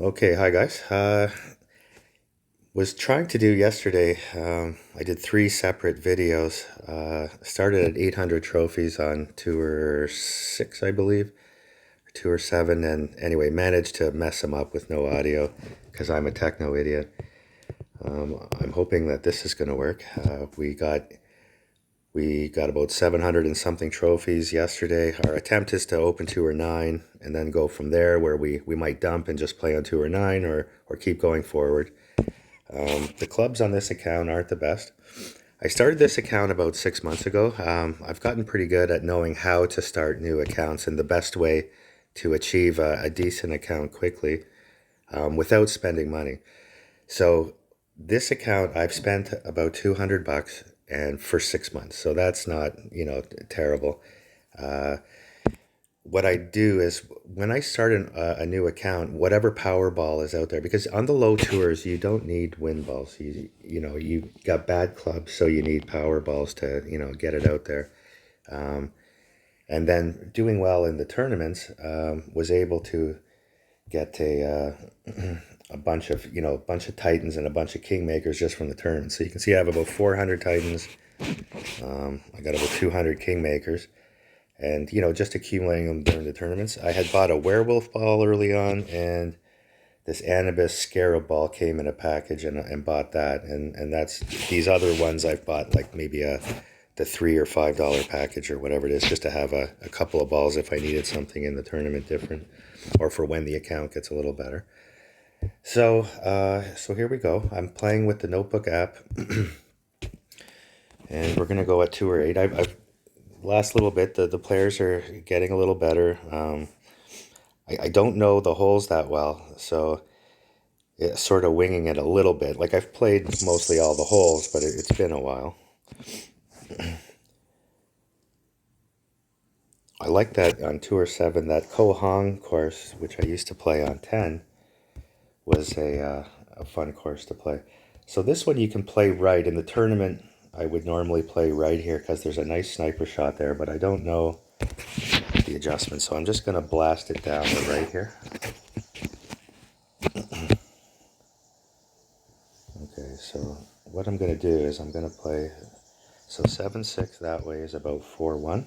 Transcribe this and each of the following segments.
Okay, hi guys. Was trying to do yesterday. I did three separate videos. Started at 800 trophies on tour six, I believe, or tour seven, and anyway, managed to mess them up with no audio because I'm a techno idiot. I'm hoping that this is going to work. We got about 700 and something trophies yesterday. Our attempt is to open tour nine and then go from there, where we might dump and just play on tour nine or keep going forward. The clubs on this account aren't the best. I started this account about 6 months ago. I've gotten pretty good at knowing how to start new accounts and the best way to achieve a decent account quickly without spending money. So this account, I've spent about 200 bucks and for 6 months. So that's not, terrible. What I do is when I start a new account, whatever Powerball is out there, because on the low tours you don't need win balls. You got bad clubs, so you need Powerballs to get it out there. And then doing well in the tournaments, was able to get a bunch of Titans and a bunch of Kingmakers just from the tournament. So you can see I have about 400 Titans. I got about 200 Kingmakers. And, just accumulating them during the tournaments. I had bought a werewolf ball early on, and this Anubis scarab ball came in a package, and bought that. And that's these other ones I've bought, like maybe the $3 or $5 package or whatever it is, just to have a couple of balls if I needed something in the tournament different, or for when the account gets a little better. So here we go. I'm playing with the Notebook app, and we're going to go at 2 or 8. I've last little bit, the players are getting a little better. I don't know the holes that well, so it's sort of winging it a little bit. Like, I've played mostly all the holes, but it's been a while. I like that on Tour 7, that Ko Hong course, which I used to play on 10, was a fun course to play. So this one you can play right. In the tournament, I would normally play right here because there's a nice sniper shot there, but I don't know the adjustment, so I'm just going to blast it down to right here. Okay, so what I'm going to do is I'm going to play, so 7-6 that way is about 4-1.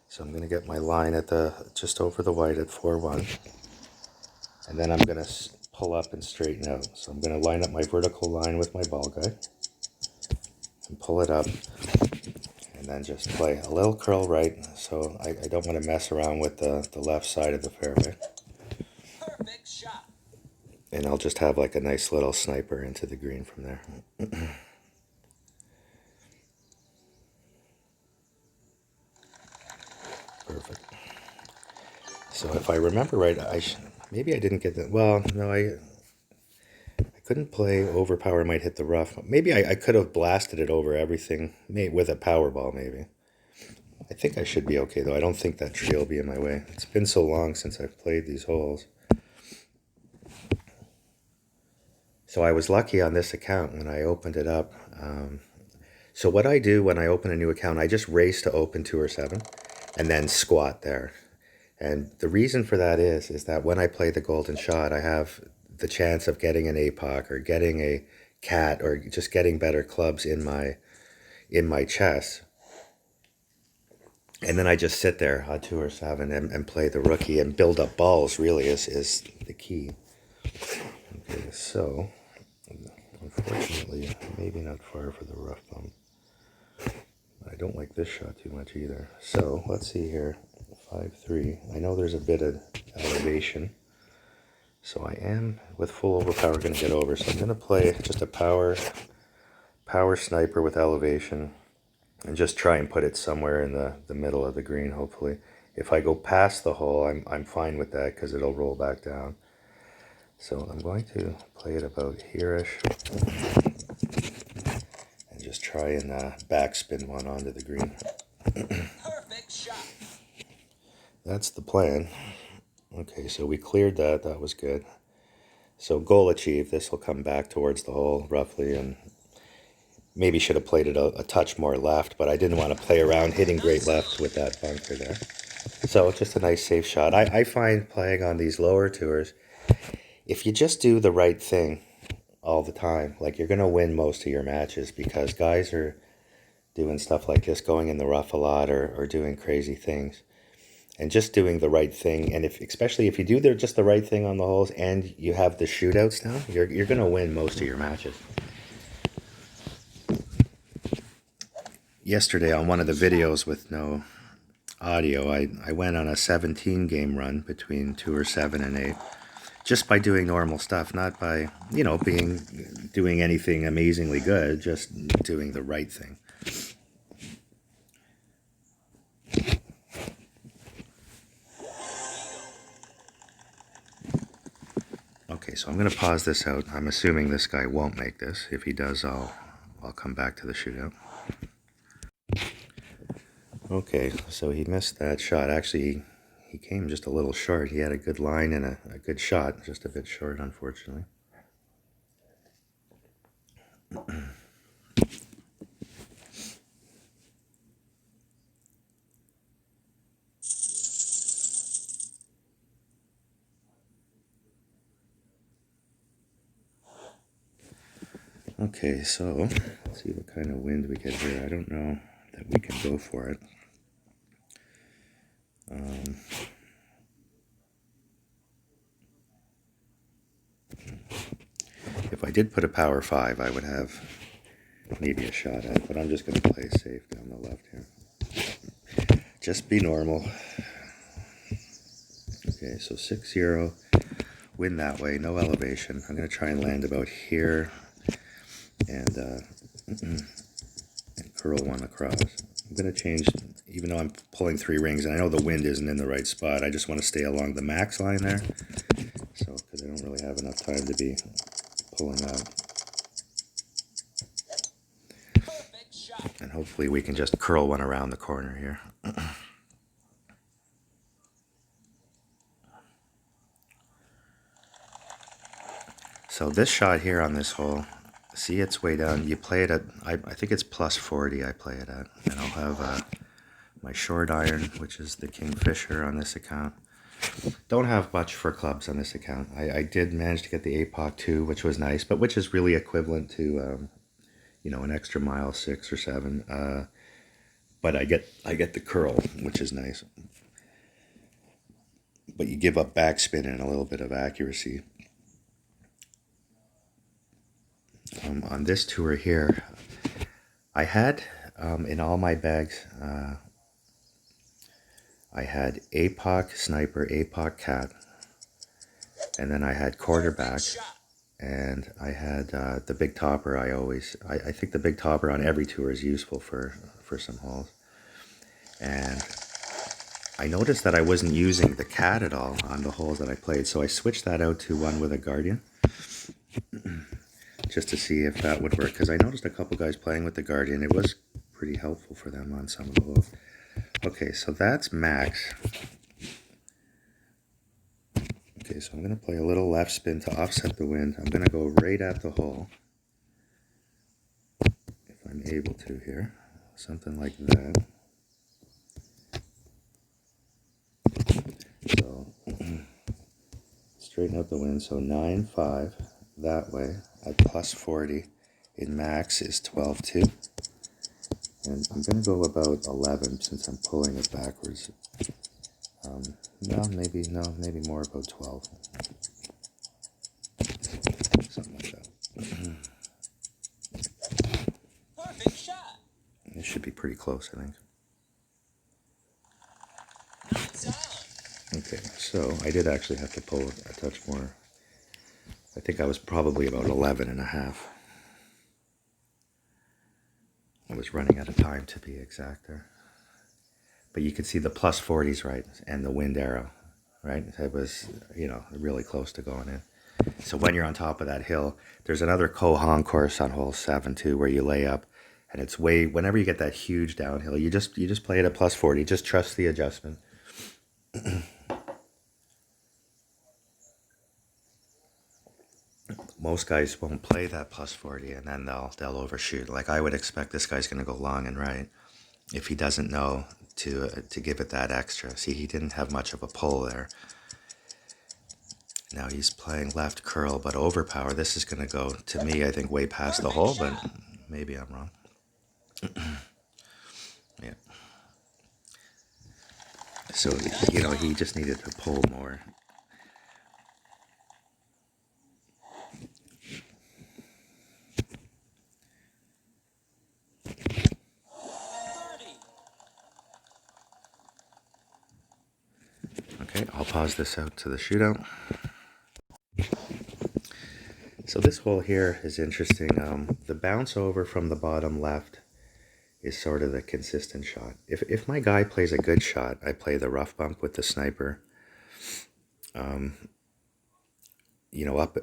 So I'm going to get my line at just over the white at 4-1. And then I'm going to pull up and straighten out. So I'm going to line up my vertical line with my ball guide and pull it up, and then just play a little curl right. So I don't want to mess around with the left side of the fairway. Perfect shot. And I'll just have like a nice little sniper into the green from there. Perfect. So if I remember right, maybe I didn't get that. Well, no, I couldn't play overpower, might hit the rough. Maybe I could have blasted it over everything, maybe with a Powerball, maybe. I think I should be okay, though. I don't think that tree will be in my way. It's been so long since I've played these holes. So I was lucky on this account when I opened it up. So what I do when I open a new account, I just race to open 2 or 7 and then squat there. And the reason for that is that when I play the golden shot, I have the chance of getting an APOC or getting a cat or just getting better clubs in my chest. And then I just sit there on 2 or 7 and play the rookie and build up balls, really is the key. Okay, so unfortunately, maybe not far for the rough bump. But I don't like this shot too much either. So let's see here. 5-3. I know there's a bit of elevation, so I am with full overpower going to get over. So I'm going to play just a power sniper with elevation and just try and put it somewhere in the middle of the green. Hopefully, if I go past the hole, I'm fine with that because it'll roll back down. So I'm going to play it about here-ish and just try and backspin one onto the green. Perfect shot. That's the plan. Okay, so we cleared that. That was good. So goal achieved. This will come back towards the hole roughly, and maybe should have played it a touch more left, but I didn't want to play around hitting great left with that bunker there. So just a nice safe shot. I find playing on these lower tours, if you just do the right thing all the time, like you're gonna win most of your matches because guys are doing stuff like this, going in the rough a lot or doing crazy things. And just doing the right thing, and if especially if you do just the right thing on the holes and you have the shootouts down, you're gonna win most of your matches. Yesterday on one of the videos with no audio, I went on a 17 game run between tour 7 and 8 just by doing normal stuff, not by, you know, doing anything amazingly good, just doing the right thing. Okay, so I'm going to pause this out. I'm assuming this guy won't make this. If he does, I'll come back to the shootout. Okay, so he missed that shot. Actually, he came just a little short. He had a good line and a good shot, just a bit short, unfortunately. Okay, so let's see what kind of wind we get here. I don't know that we can go for it. If I did put a power 5, I would have maybe a shot at it, but I'm just going to play safe down the left here. Just be normal. Okay, so 6-0, wind that way, no elevation. I'm going to try and land about here and curl one across. I'm going to change, even though I'm pulling 3 rings, and I know the wind isn't in the right spot, I just want to stay along the max line there. So, because I don't really have enough time to be pulling up. And hopefully we can just curl one around the corner here. So this shot here on this hole, see it's way down. You play it at, I think it's plus 40 I play it at. And I'll have my short iron, which is the Kingfisher on this account. Don't have much for clubs on this account. I did manage to get the APOC 2, which was nice, but which is really equivalent to, you know, an extra mile 6 or 7. But I get the curl, which is nice. But you give up backspin and a little bit of accuracy. On this tour here, I had in all my bags, I had APOC Sniper, APOC Cat, and then I had quarterback, and I had the big topper. I think the big topper on every tour is useful for some holes. And I noticed that I wasn't using the Cat at all on the holes that I played, so I switched that out to one with a Guardian. Just to see if that would work, because I noticed a couple guys playing with the Guardian. It was pretty helpful for them on some of the holes. Okay, so that's max. Okay, so I'm going to play a little left spin to offset the wind. I'm going to go right at the hole, if I'm able to here. Something like that. So, straighten out the wind. So 9-5 that way at plus 40. In max is 12-2. And I'm going to go about 11 since I'm pulling it backwards. Maybe more about 12. Something like that. Perfect shot. It should be pretty close, I think. Okay, so I did actually have to pull a touch more. I think I was probably about 11 and a half. I was running out of time to be exact there. But you could see the plus 40s, right, and the wind arrow, right? It was, you know, really close to going in. So when you're on top of that hill, there's another Kohan course on hole 7 too, where you lay up, and it's whenever you get that huge downhill, you just play it at plus 40. Just trust the adjustment. Most guys won't play that plus 40, and then they'll overshoot. Like I would expect this guy's going to go long and right if he doesn't know to give it that extra. See, he didn't have much of a pull there. Now he's playing left curl, but overpower. This is going to go, to me, I think, way past the hole, but maybe I'm wrong. Yeah. So, you know, he just needed to pull more. Okay, I'll pause this out to the shootout. So this hole here is interesting. The bounce over from the bottom left is sort of the consistent shot. If my guy plays a good shot, I play the rough bump with the sniper. You know, up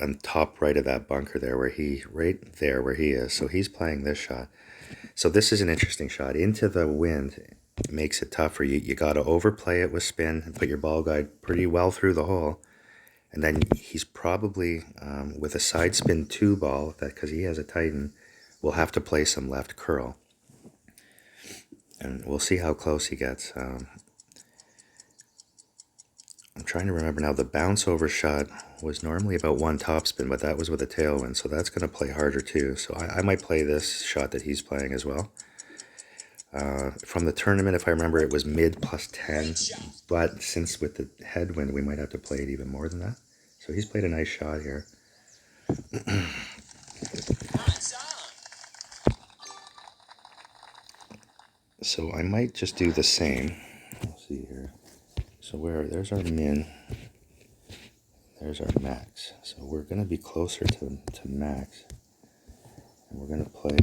on top right of that bunker there, right there where he is. So he's playing this shot. So this is an interesting shot. Into the wind makes it tougher. You got to overplay it with spin and put your ball guide pretty well through the hole. And then he's probably, with a side spin 2 ball, that because he has a Titan, will have to play some left curl. And we'll see how close he gets. I'm trying to remember now, the bounce over shot was normally about 1 topspin, but that was with a tailwind, so that's going to play harder too. So I might play this shot that he's playing as well. From the tournament, if I remember, it was mid plus 10, but since with the headwind, we might have to play it even more than that. So he's played a nice shot here. So I might just do the same. Let's see here. So there's our min, there's our max. So we're going to be closer to max. And we're going to play,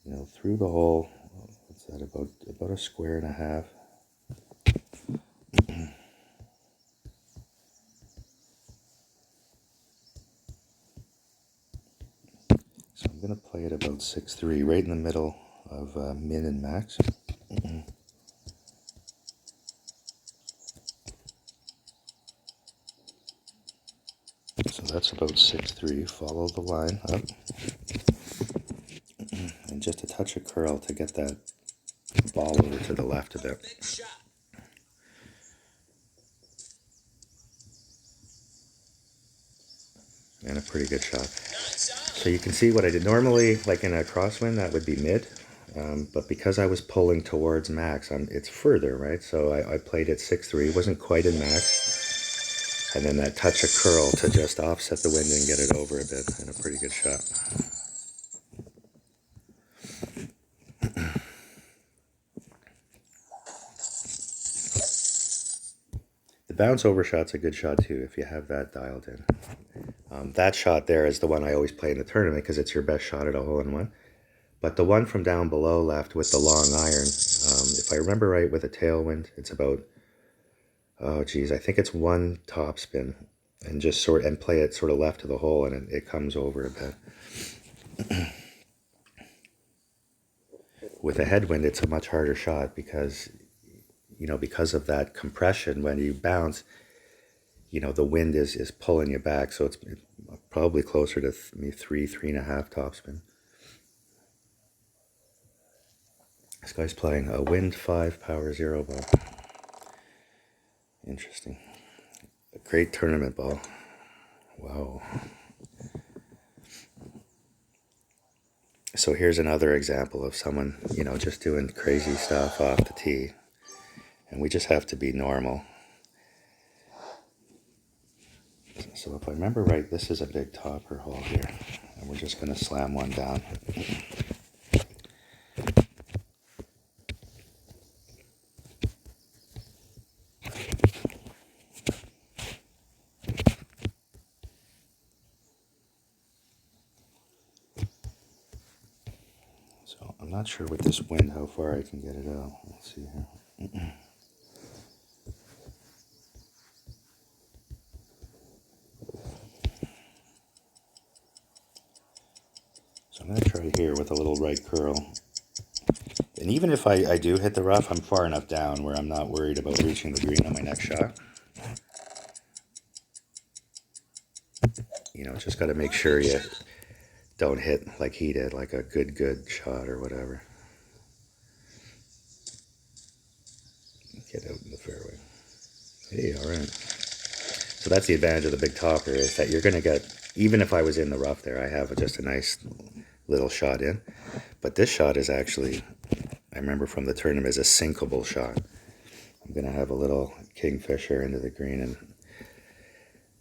you know, through the hole. What's that, about a square and a half. So I'm going to play it about 6-3, right in the middle of min and max. So that's about 6-3. Follow the line up. And just a touch of curl to get that ball over to the left a bit. And a pretty good shot. So you can see what I did. Normally, like in a crosswind, that would be mid. But because I was pulling towards max, it's further, right? So I played it 6-3. Wasn't quite in max. And then that touch of curl to just offset the wind and get it over a bit. And a pretty good shot. The bounce over shot's a good shot too, if you have that dialed in. That shot there is the one I always play in the tournament because it's your best shot at a hole-in-one. But the one from down below left with the long iron, if I remember right, with a tailwind, it's about, oh geez, I think it's 1 topspin, and just play it sort of left of the hole, and it comes over a bit. With a headwind, it's a much harder shot because, you know, because of that compression when you bounce, you know, the wind is pulling you back, so it's probably closer to 3.5 topspin. This guy's playing a wind 5 power 0 ball. Interesting. A great tournament ball. Wow. So here's another example of someone, you know, just doing crazy stuff off the tee. And we just have to be normal. So if I remember right, this is a big topper hole here. And we're just going to slam one down. So I'm not sure with this wind how far I can get it out. Let's see here. So I'm going to try here with a little right curl. And even if I do hit the rough, I'm far enough down where I'm not worried about reaching the green on my next shot. You know, just got to make sure you don't hit like he did, like a good shot or whatever. Get out in the fairway. Hey, all right. So that's the advantage of the big topper is that you're going to get, even if I was in the rough there, I have just a nice little shot in. But this shot is actually, I remember from the tournament, is a sinkable shot. I'm going to have a little kingfisher into the green. And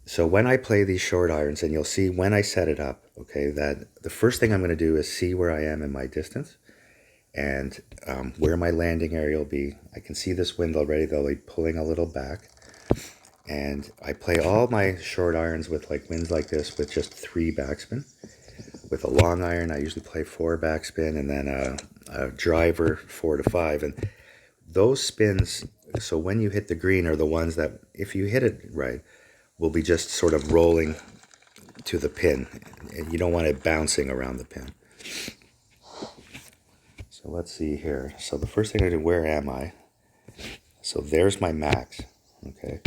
so when I play these short irons, and you'll see when I set it up, okay, that the first thing I'm going to do is see where I am in my distance and where my landing area will be. I can see this wind already, they'll be pulling a little back. And I play all my short irons with like winds like this with just 3 backspin. With a long iron, I usually play 4 backspin and then a driver 4 to 5. And those spins, so when you hit the green, are the ones that, if you hit it right, will be just sort of rolling to the pin. And you don't want it bouncing around the pin. So let's see here. So the first thing I do, where am I? So there's my max, okay?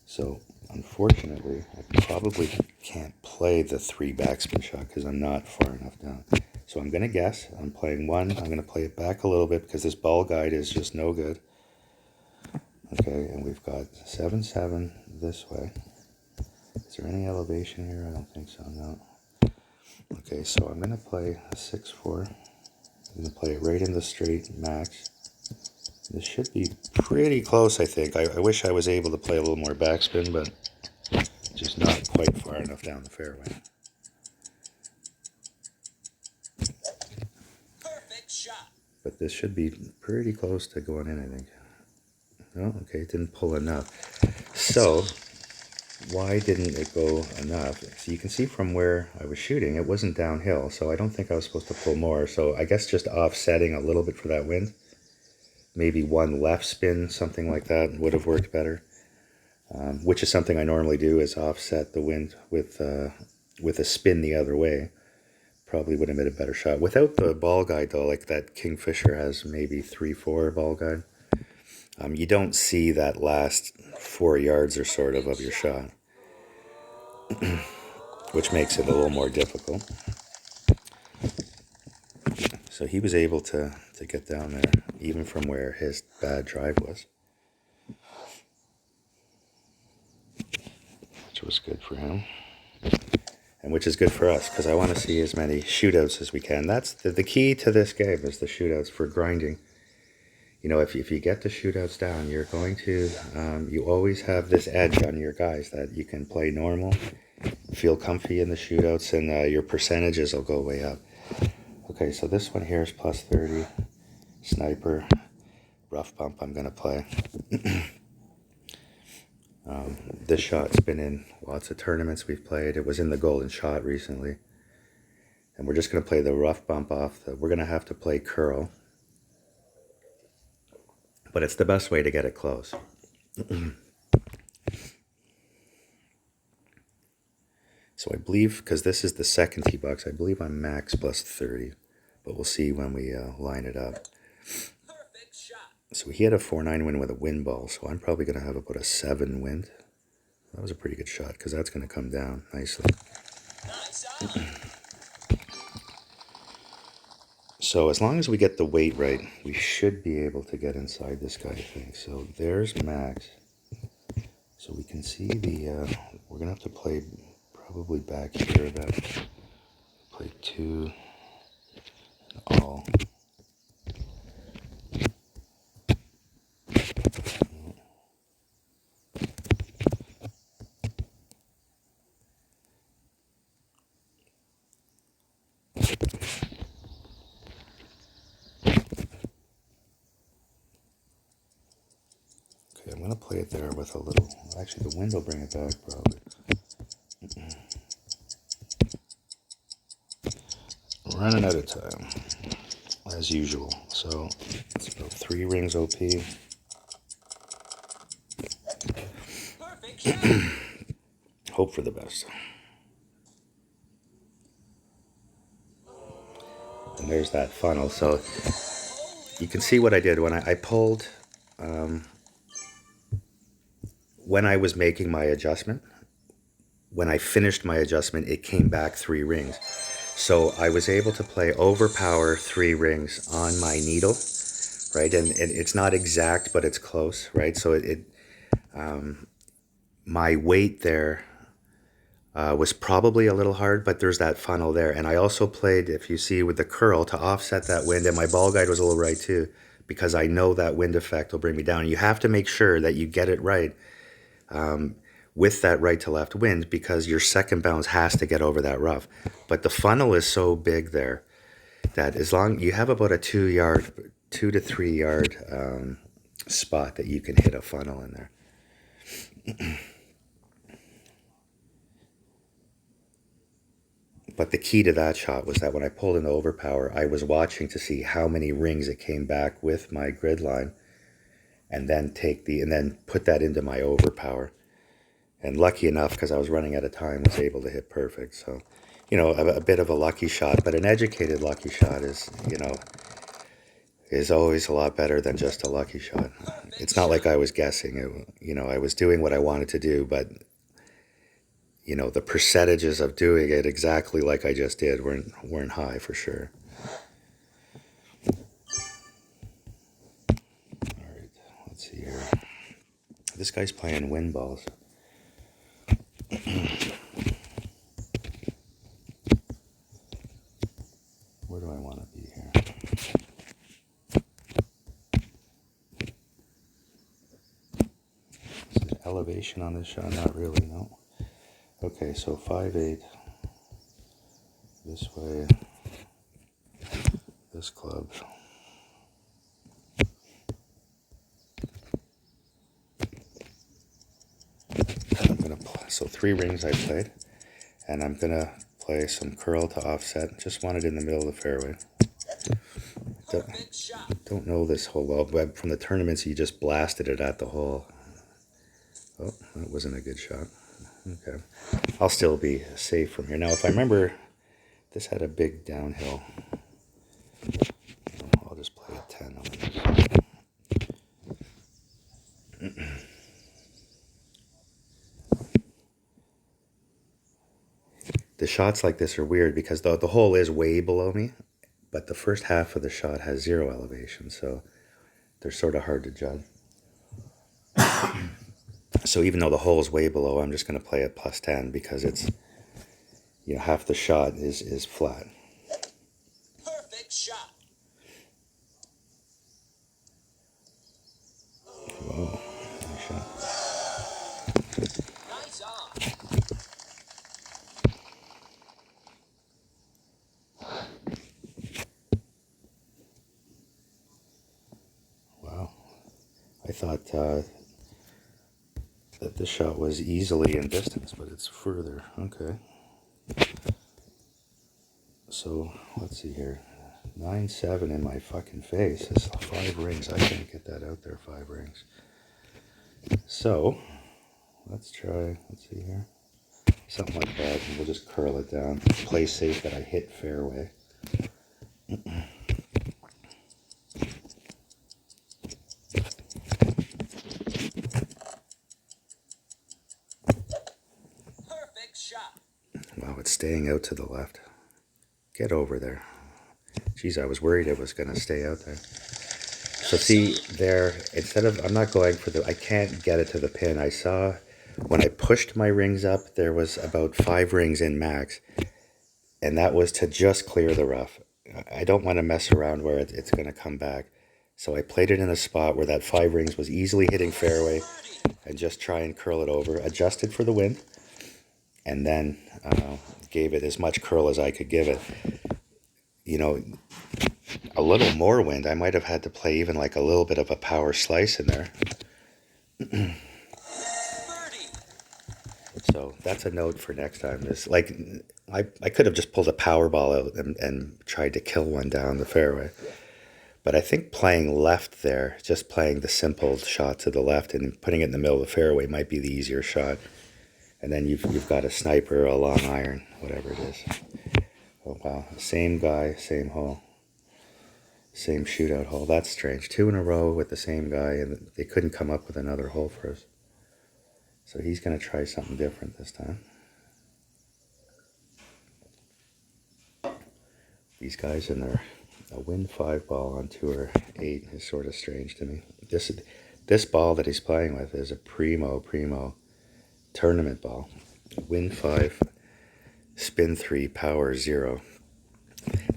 So unfortunately, I probably can't play the 3 backspin shot because I'm not far enough down. So I'm going to guess. I'm playing 1. I'm going to play it back a little bit because this ball guide is just no good. Okay, and we've got 7-7 this way. Is there any elevation here? I don't think so, no. Okay, so I'm going to play a 6-4. I'm going to play it right in the straight max. This should be pretty close, I think. I wish I was able to play a little more backspin, but just not quite far enough down the fairway. Perfect shot. But this should be pretty close to going in, I think. Oh, okay, it didn't pull enough. So, why didn't it go enough? So you can see from where I was shooting, it wasn't downhill, so I don't think I was supposed to pull more. So I guess just offsetting a little bit for that wind. Maybe 1 left spin, something like that, would have worked better. Which is something I normally do, is offset the wind with a spin the other way. Probably would have made a better shot. Without the ball guide, though, like that Kingfisher has maybe 3-4 ball guide, you don't see that last 4 yards or sort of your shot, which makes it a little more difficult. So he was able to get down there, even from where his bad drive was, which was good for him. And which is good for us, because I want to see as many shootouts as we can. That's the key to this game, is the shootouts for grinding. You know, if you get the shootouts down, you're going to, you always have this edge on your guys that you can play normal, feel comfy in the shootouts, and your percentages will go way up. Okay, so this one here is plus 30. Sniper, rough bump I'm going to play. This shot's been in lots of tournaments we've played. It was in the Golden Shot recently. And we're just going to play the rough bump off. We're going to have to play curl. But it's the best way to get it close. So I believe, because this is the second tee box, I believe I'm max plus 30. But we'll see when we line it up. Perfect shot. So he had a 4-9 win with a wind ball. So I'm probably going to have about a 7 wind. That was a pretty good shot, because that's going to come down nicely. Nice eye. So as long as we get the weight right, we should be able to get inside this guy, I think. So there's max. So we can see the, we're going to have to play probably back here, about play 2 all. Okay, I'm going to play it there with a little, actually the wind will bring it back probably. Running out of time, as usual. So it's about 3 rings OP. Perfect shot. Hope for the best. And there's that funnel. So you can see what I did when I pulled, when I was making my adjustment. When I finished my adjustment, it came back 3 rings. So I was able to play overpower 3 rings on my needle, right? And it's not exact, but it's close, right? So my weight there was probably a little hard, but there's that funnel there. And I also played, if you see, with the curl to offset that wind, and my ball guide was a little right too, because I know that wind effect will bring me down. You have to make sure that you get it right with that right to left wind, because your second bounce has to get over that rough. But the funnel is so big there that as long you have about a 2 to 3 yard spot that you can hit a funnel in there. But the key to that shot was that when I pulled in overpower, I was watching to see how many rings it came back with my grid line, and then put that into my overpower. And lucky enough, because I was running out of time, was able to hit perfect. So, a bit of a lucky shot, but an educated lucky shot is always a lot better than just a lucky shot. It's not like I was guessing. I was doing what I wanted to do, but the percentages of doing it exactly like I just did weren't high for sure. All right, let's see here. This guy's playing wind balls. Where do I want to be here? Is there elevation on this shot? Not really, no. Okay, so 5/8 this way, this club. I'm gonna play, so 3 rings I played, and I'm gonna play some curl to offset. Just want it in the middle of the fairway. Don't know this hole well, but from the tournaments you just blasted it at the hole. Oh, that wasn't a good shot. Okay, I'll still be safe from here. Now, if I remember, this had a big downhill. I'll just play a 10 on it. The shots like this are weird because the hole is way below me, but the first half of the shot has 0 elevation, so they're sort of hard to judge. So even though the hole is way below, I'm just going to play it plus 10 because it's, half the shot is flat. Perfect shot. Whoa, nice shot. Nice on. Wow. I thought that this shot was easily in distance, but it's further. Okay. So let's see here. 9-7 in my fucking face. It's 5 rings. I can't get that out there. 5 rings. So let's try. Let's see here. Something like that. And we'll just curl it down. Play safe that I hit fairway. Perfect shot. Wow, it's staying out to the left. Get over there. Geez, I was worried it was going to stay out there. So see there, I'm not going for I can't get it to the pin. I saw when I pushed my rings up, there was about 5 rings in max, and that was to just clear the rough. I don't want to mess around where it's going to come back. So I played it in a spot where that 5 rings was easily hitting fairway, and just try and curl it over, adjusted for the wind, and then gave it as much curl as I could give it. A little more wind, I might have had to play even like a little bit of a power slice in there. So that's a note for next time. Is like I could have just pulled a power ball out and tried to kill one down the fairway. But I think playing left there, just playing the simple shot to the left and putting it in the middle of the fairway might be the easier shot. And then you've got a sniper, a long iron, whatever it is. Oh wow, same guy, same hole. Same shootout hole. That's strange. 2 in a row with the same guy, and they couldn't come up with another hole for us. So he's going to try something different this time. These guys and their A win 5 ball on tour 8 is sort of strange to me. This ball that he's playing with is a primo tournament ball. Win 5, spin 3, power 0.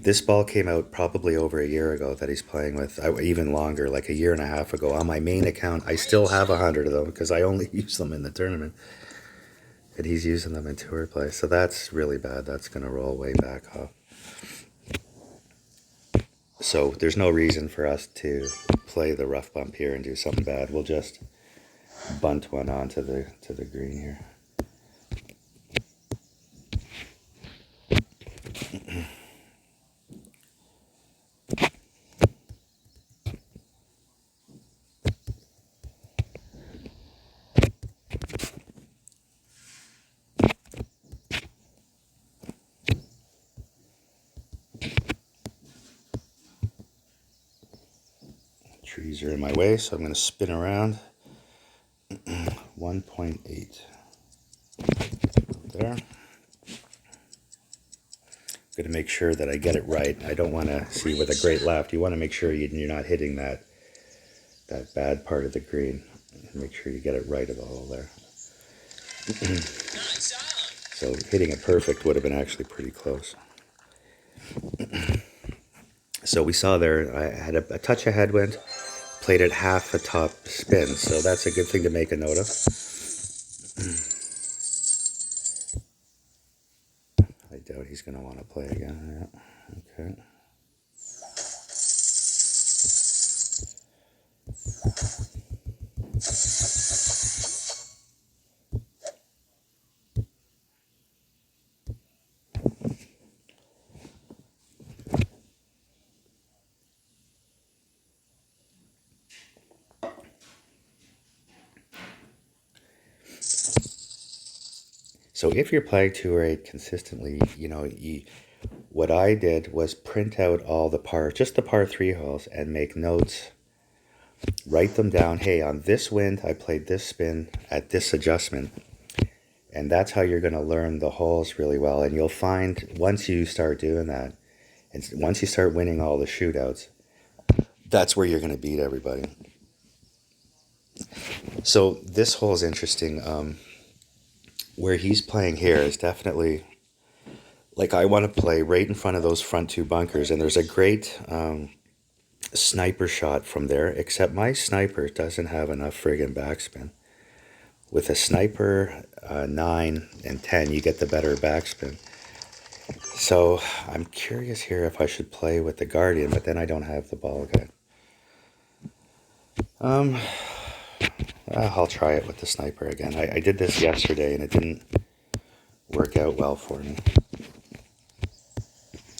This ball came out probably over a year ago that he's playing with, even longer, like a year and a half ago. On my main account, I still have 100 of them because I only use them in the tournament. And he's using them in tour play. So that's really bad. That's going to roll way back off. So there's no reason for us to play the rough bump here and do something bad. We'll just bunt one onto the green here. Trees are in my way, so I'm going to spin around. 1.8. There. I'm going to make sure that I get it right. I don't want to see with a great left. You want to make sure you're not hitting that bad part of the green. Make sure you get it right of the hole there. So hitting it perfect would have been actually pretty close. So we saw there, I had a touch of headwind, played it half a top spin, so that's a good thing to make a note of. I doubt he's going to want to play again. Yeah. Okay. So if you're playing Tour 8 consistently, what I did was print out all just the par 3 holes and make notes. Write them down. Hey, on this wind, I played this spin at this adjustment. And that's how you're going to learn the holes really well. And you'll find once you start doing that, and once you start winning all the shootouts, that's where you're going to beat everybody. So this hole is interesting. Where he's playing here is definitely, like, I want to play right in front of those front 2 bunkers, and there's a great sniper shot from there, except my sniper doesn't have enough friggin' backspin. With a sniper 9 and 10, you get the better backspin. So I'm curious here if I should play with the Guardian, but then I don't have the ball guide. I'll try it with the sniper again. I did this yesterday and it didn't work out well for me.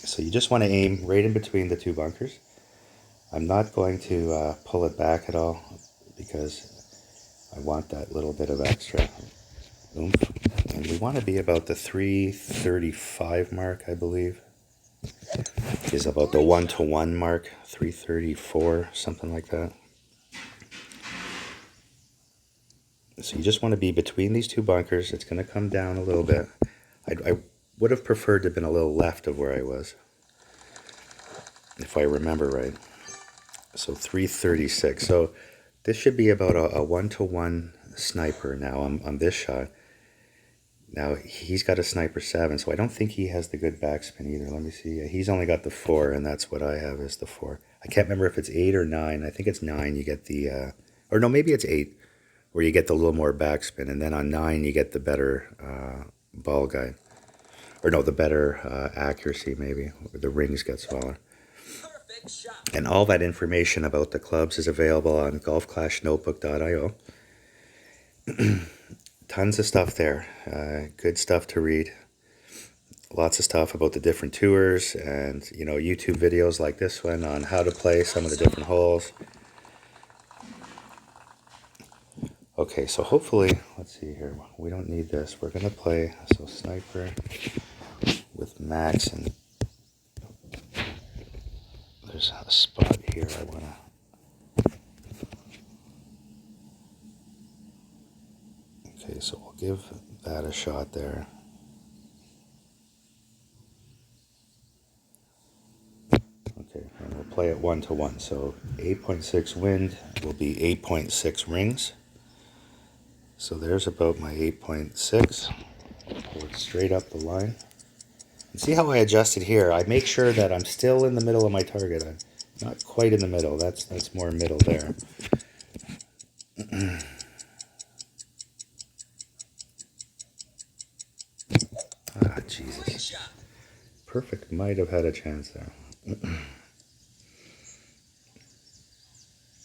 So you just want to aim right in between the 2 bunkers. I'm not going to pull it back at all because I want that little bit of extra oomph. And we want to be about the 335 mark, I believe. Is about the 1-to-1 mark, 334, something like that. So you just want to be between these 2 bunkers. It's going to come down a little bit. I would have preferred to have been a little left of where I was, if I remember right. So 336. So this should be about a 1-to-1 sniper now on this shot. Now he's got a sniper 7, so I don't think he has the good backspin either. Let me see. He's only got the 4, and that's what I have is the 4. I can't remember if it's 8 or 9. I think it's 9. You get the, or no, maybe it's 8, where you get the little more backspin, and then on 9 you get the better ball guide, or no, the better accuracy maybe. The rings get smaller. And all that information about the clubs is available on golfclashnotebook.io. Tons of stuff there. Good stuff to read. Lots of stuff about the different tours and, YouTube videos like this one on how to play some of the different holes. Okay, so hopefully, let's see here. We don't need this. We're going to play, so sniper with Max, and there's a spot here I want to. Okay, so we'll give that a shot there. Okay, and play it 1-to-1. So 8.6 wind will be 8.6 rings. So there's about my 8.6. Pull it straight up the line. And see how I adjusted here? I make sure that I'm still in the middle of my target. I'm not quite in the middle. That's more middle there. Ah, Jesus. Perfect might have had a chance there.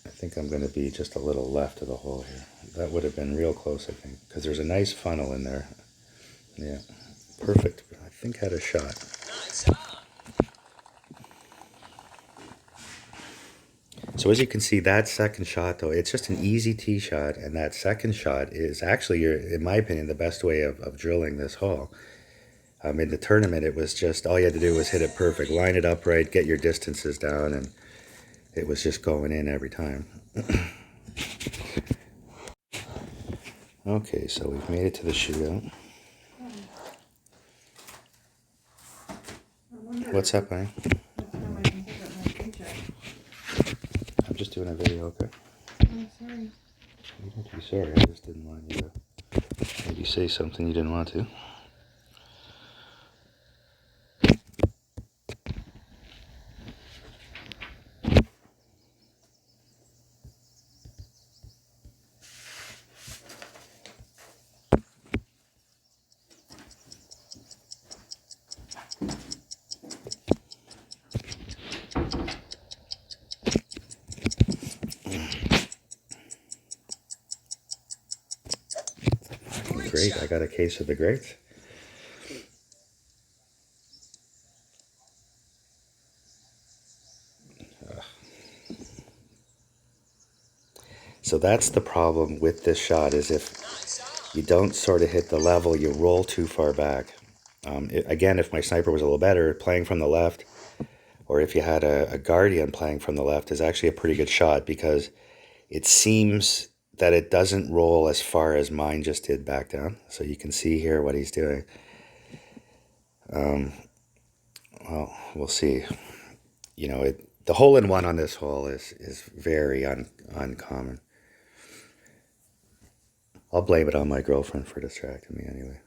I think I'm going to be just a little left of the hole here. That would have been real close, I think, because there's a nice funnel in there. Yeah, perfect. I think had a shot. So as you can see, that second shot, though, it's just an easy tee shot, and that second shot is actually, in my opinion, the best way of drilling this hole. In the tournament, it was just, all you had to do was hit it perfect, line it up right, get your distances down, and it was just going in every time. Okay, so we've made it to the shootout. What's up, honey? I'm just doing a video, okay? I'm sorry. You don't be sorry, I just didn't want you to maybe say something you didn't want to. Great, I got a case of the greats. So that's the problem with this shot, is if you don't sort of hit the level, you roll too far back. Again, if my sniper was a little better, playing from the left, or if you had a guardian playing from the left, is actually a pretty good shot, because it seems that it doesn't roll as far as mine just did back down. So you can see here what he's doing. Well, we'll see. You know, the hole-in-one on this hole is very uncommon. I'll blame it on my girlfriend for distracting me anyway.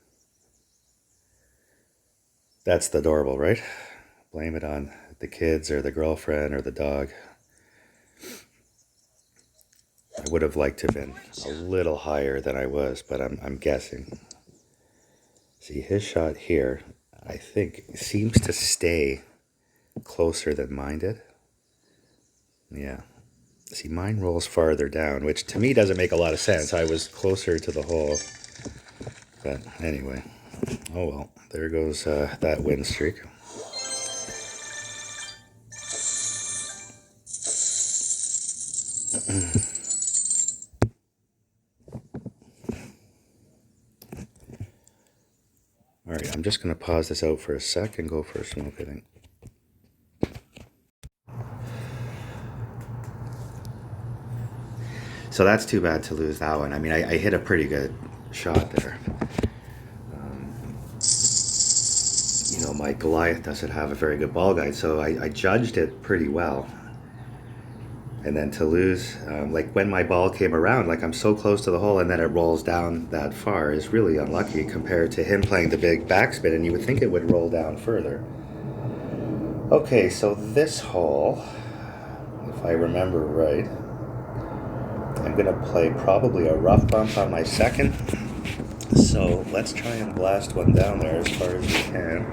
That's the adorable, right? Blame it on the kids or the girlfriend or the dog. I would have liked to have been a little higher than I was, but I'm guessing. See, his shot here, I think, seems to stay closer than mine did. Yeah. See, mine rolls farther down, which to me doesn't make a lot of sense. I was closer to the hole. But anyway, oh well, there goes that win streak. All right, I'm just going to pause this out for a sec and go for a smoke, I think. So that's too bad to lose that one. I mean, I hit a pretty good shot there. You know, my Goliath doesn't have a very good ball guide, so I judged it pretty well. And then to lose, like when my ball came around, like I'm so close to the hole and then it rolls down that far is really unlucky compared to him playing the big backspin, and you would think it would roll down further. Okay, so this hole, if I remember right, I'm gonna play probably a rough bump on my second. So let's try and blast one down there as far as we can.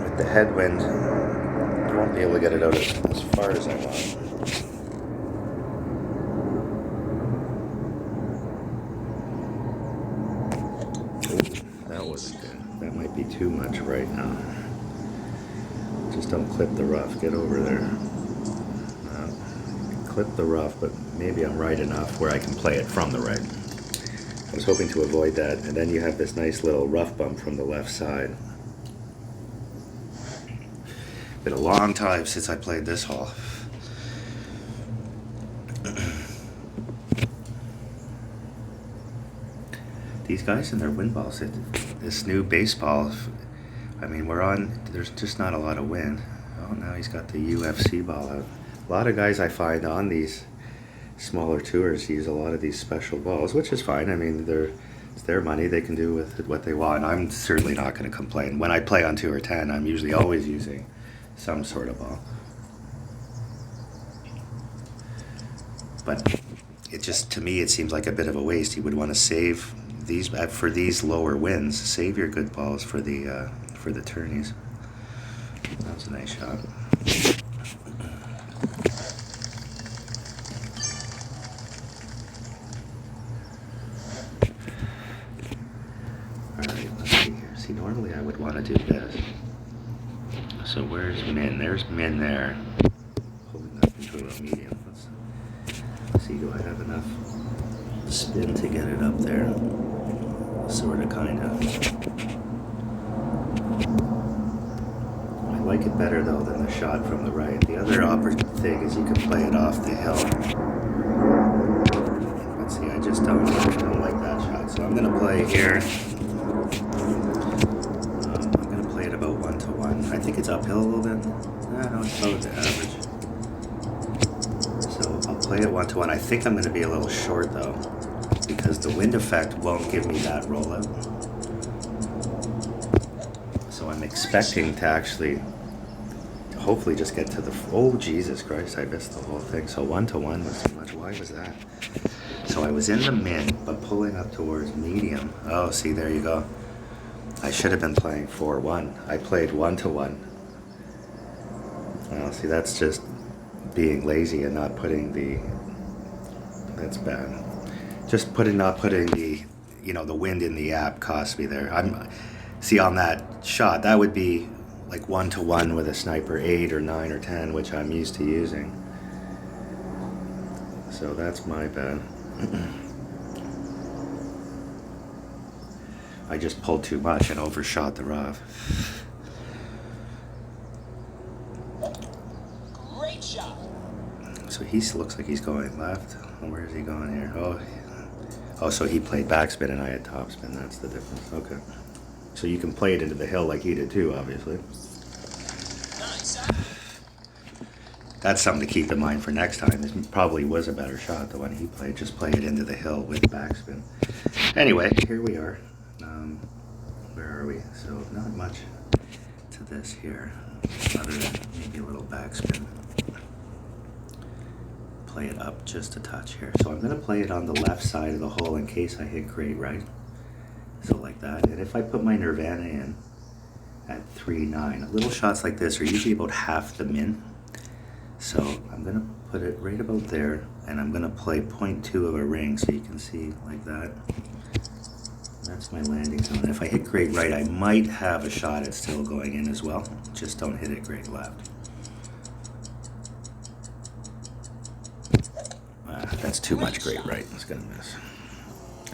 With the headwind, I won't be able to get it out as far as I want. Ooh, that wasn't good. That might be too much right now. Just don't clip the rough. Get over there. Clip the rough, but maybe I'm right enough where I can play it from the right. I was hoping to avoid that, and then you have this nice little rough bump from the left side. Been a long time since I played this hole. These guys and their wind balls, this new baseball, I mean, there's just not a lot of wind. Oh, now he's got the UFC ball out. A lot of guys I find on these smaller tours use a lot of these special balls, which is fine. I mean, it's their money. They can do with it what they want. I'm certainly not going to complain. When I play on Tour 10, I'm usually always using some sort of ball. But it just, to me, it seems like a bit of a waste. You would want to save these for these lower winds. Save your good balls for the tourneys. That was a nice shot. Alright, let's see here. See, normally I would want to do this. So where's Min? There's Min there. Holding up into a medium. Let's see, do I have enough spin to get it up there? Sort of, kind of. I like it better though than the shot from the right. The other thing is you can play it off the hill. But see, I just don't like that shot. So I'm gonna play here. I'm gonna play it about 1-to-1. I think it's uphill a little bit. No, it's about the average. So I'll play it 1-to-1. I think I'm gonna be a little short though, because the wind effect won't give me that rollout. So I'm expecting to actually, hopefully just get to the, oh Jesus Christ, I missed the whole thing. So 1-to-1 was too much. Why was that? So I was in the min, but pulling up towards medium. Oh, see, there you go. I should have been playing 4-1. I played 1-to-1. Well, see, that's just being lazy and not putting the, that's bad. Just not putting the, the wind in the app cost me there. See, on that shot, that would be like 1-to-1 with a sniper 8 or 9 or 10, which I'm used to using. So that's my bad. I just pulled too much and overshot the rough. Great shot. So he looks like he's going left. Where is he going here? Oh, so he played backspin and I had topspin. That's the difference. Okay. So you can play it into the hill like he did too, obviously. Nice. That's something to keep in mind for next time. This probably was a better shot, the one he played. Just play it into the hill with backspin. Anyway, here we are. Where are we? So not much to this here, other than maybe a little backspin. Play it up just a touch here. So I'm going to play it on the left side of the hole in case I hit great right. So like that. And if I put my Nirvana in at 3-9, little shots like this are usually about half the min. So I'm going to put it right about there, and I'm going to play 0.2 of a ring so you can see like that. That's my landing zone. If I hit great right, I might have a shot at still going in as well. Just don't hit it great left. That's too much great right. It's going to miss.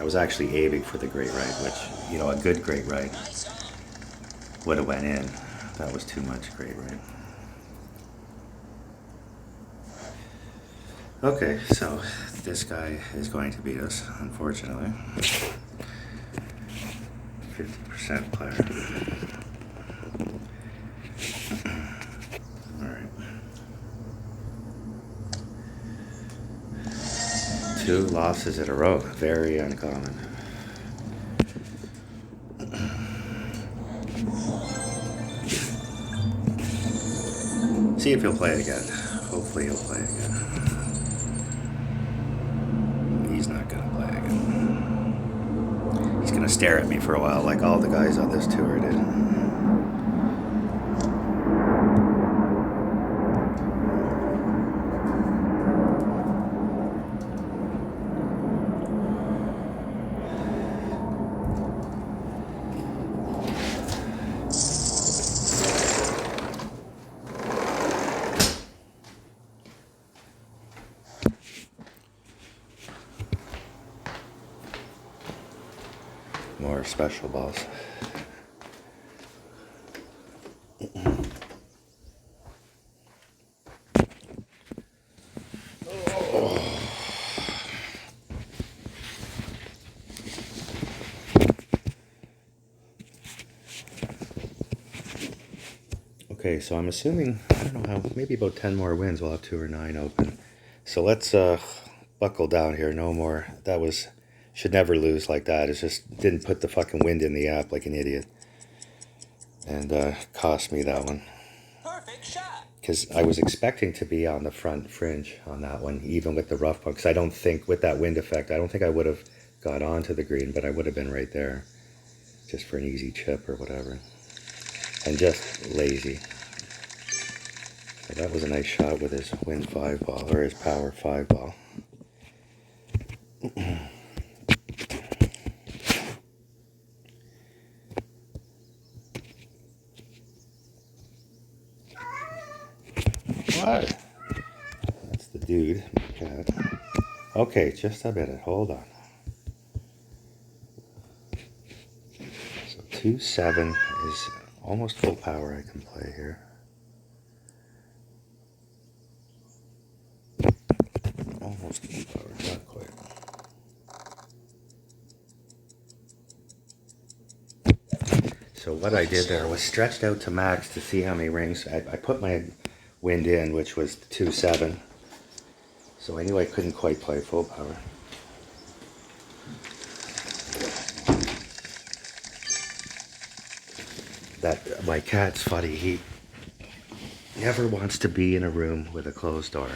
I was actually aiming for the great right, which, a good great right would have went in. That was too much great right. Okay, so this guy is going to beat us, unfortunately. 50% player. Alright. 2 losses in a row. Very uncommon. See if he'll play it again. Hopefully he'll play it again. He's not going to play again. He's going to stare at me for a while like all the guys on this tour did. More special balls. Okay, Okay, so I'm assuming, I don't know how, maybe about 10 more wins. We'll have 2 or 9 open. So let's buckle down here. No more. That was, should never lose like that. It just didn't put the fucking wind in the app like an idiot. And cost me that one. Perfect shot. Because I was expecting to be on the front fringe on that one, even with the rough putt. Because I don't think, with that wind effect, I don't think I would have got onto the green, but I would have been right there. Just for an easy chip or whatever. And just lazy. So that was a nice shot with his wind 5 ball, or his power 5 ball. What? That's the dude. Cat. Okay, just a minute. Hold on. So 2-7 is almost full power I can play here. Almost full power, not quite. So what I did there was stretched out to max to see how many rings. I put my wind in, which was 2-7. So I knew I couldn't quite play full power. That my cat's funny. He never wants to be in a room with a closed door.